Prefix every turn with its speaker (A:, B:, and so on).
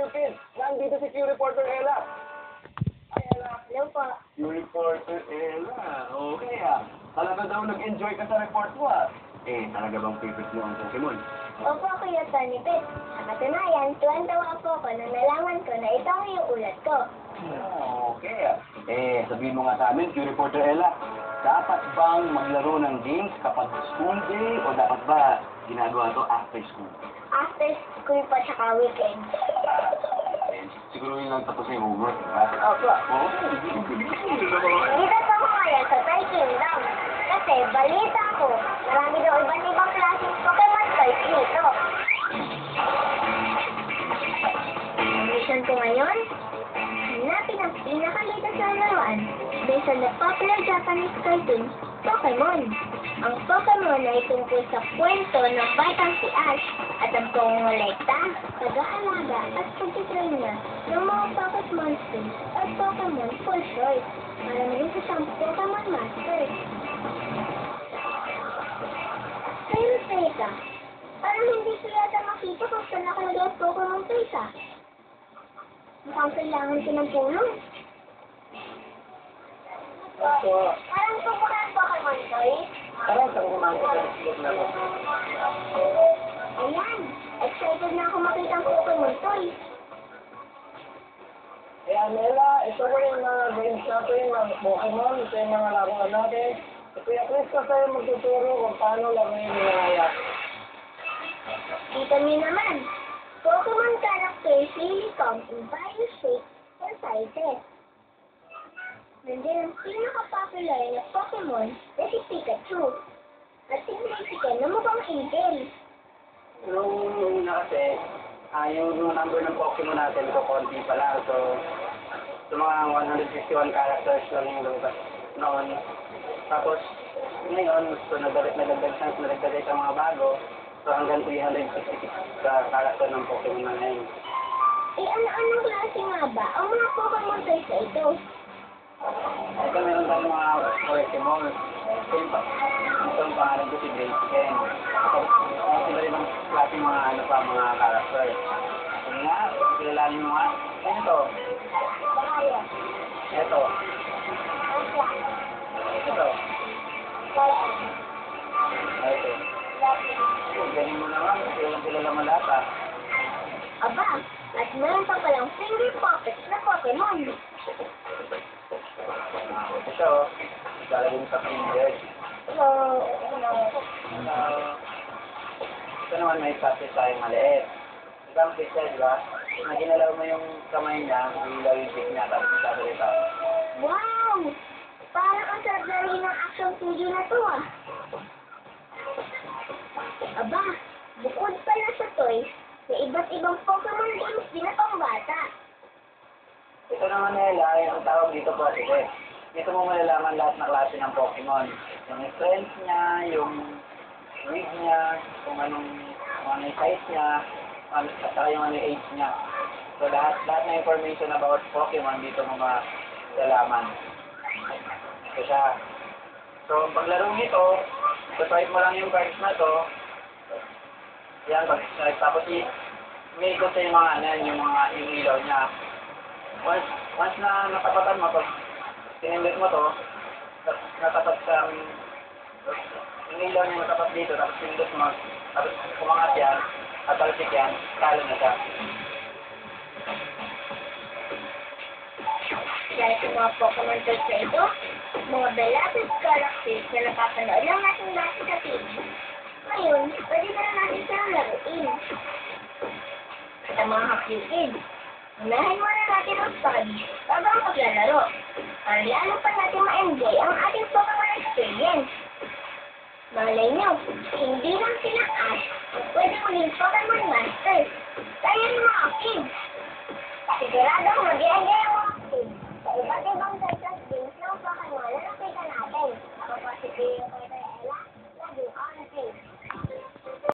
A: Philippines. Nandito si Q Reporter Ella. Ay, Ella.
B: Hello po.
A: Q Reporter Ella. Okay Talaga daw nag-enjoy ka sa report mo talaga bang favorite mo ang Pokemon?
B: Opo, Kuya Tony Pet. Sa katunayan, tuwan-tawa po ako nang nalaman ko na ito ang iyong ulat ko.
A: Okay sabihin mo nga sa amin, Q Reporter Ella, dapat bang maglaro ng games kapag school day o dapat ba ginagawa to after school?
B: After school po tsaka weekend.
A: Siguro yun lang tapos yung homework, diba?
B: Opo.
A: Oo.
B: Dito po ako ngayon sa Toy Kingdom. Kasi balita ko, marami daw iba't ibang klaseng Pokemon toys dito. Ang mission ko ngayon, hanapin ang pinakalatest na laruan based on the popular Japanese cartoon, Pokemon. Ang Pokemon ay tungkol sa kwento ng batang si Ash at ang pangongolekta, pag-aalaga at pag-train niya ng mga Pocket Monsters at Pokemon for short para maging isang Pokemon Master. Pero teka, parang hindi ko yata makita kung saan nakalagay ang Pokemon toys Mukhang kailangan ko ng tulong. Parang po ba ang Pokemon toys?
A: Parang sa kumain ko sa display na ako.
B: Ayan, excited na ako makita ang Pokemon toys.
A: Nela, ito po yung mga games natin, mga Pokemon, ito yung mga laruan natin. Kuya Chris kasi magtuturo kung paano laruin yung mga
B: Dito niyo naman, Pokemon characters really come in various shapes and sizes. Nandiyan ang pinaka-popular na Pokemon na si Pikachu. At si Blaziken na mukhang angel.
A: Nung una kasi, yung number ng Pokemon natin, ito konti pa lang. So mga 151 characters lang yung lumabas noon. Tapos, ngayon, so nadagdag sa mga bago. So hanggang 366 character ng Pokemon na ngayon.
B: Ano-anong klase nga ba ang mga Pokemon toys na ito?
A: Ito meron tayong mga Pokemon. Ito ang pangalan ko si Blaziken. Sila rin ang klase mga mga character. Kung nga, kilalanin mo nga. Ano ito?
B: Bahaya.
A: Ito.
B: Asla.
A: Ito.
B: Bayan.
A: Ito.
B: Lapis.
A: Galing mo naman. Kilala mo lahat
B: Aba, at meron pa palang finger puppets na Pokemon.
A: Ito. Lalagyan sa fingers.
B: So,
A: Ito naman may plastic tayong maliit. Isang pizza, di ba? Na ginalaw mo yung kamay niya, ilaw yung stick niya, tapos isasalita.
B: wow! Parang ang sarap na rin ng action figure na to Aba, bukod pala sa toys, may iba't ibang Pokemon games din na pambata.
A: Ito naman nila, yung tawag dito po, sige. Dito mo malalaman lahat ng klase ng Pokemon. Yung strength niya, yung weight niya, kung anong size niya, at saka yung ano age niya. So lahat na information about Pokemon dito mo malalaman. Ito siya. So paglaro nito, swipe mo lang yung cards na to. Yan, tapos may ikot sa yung mga yung ilaw niya. Once na natapatan mo, pag tinindot mo to, natapat sa yung ilaw niya natapat dito, tapos tinindot mo, tapos kumangat yan, at talsik yan, talo na siya.
B: Dahil sa mga Pokemon toys na ito, mga beloved characters na napapanood lang natin dati sa TV. Ngayon, pwede na natin silang laruin. At ang mga hapyugin, unahin muna natin ang study bago ang paglalaro. Para lalo pa natin ma-enjoy ang ating Pokemon experience. Malay nyo, hindi lang sila Ash, pwede maging Pokemon Masters. Kaya rin mga kids. Sigurado kung mag-i-enjoy ang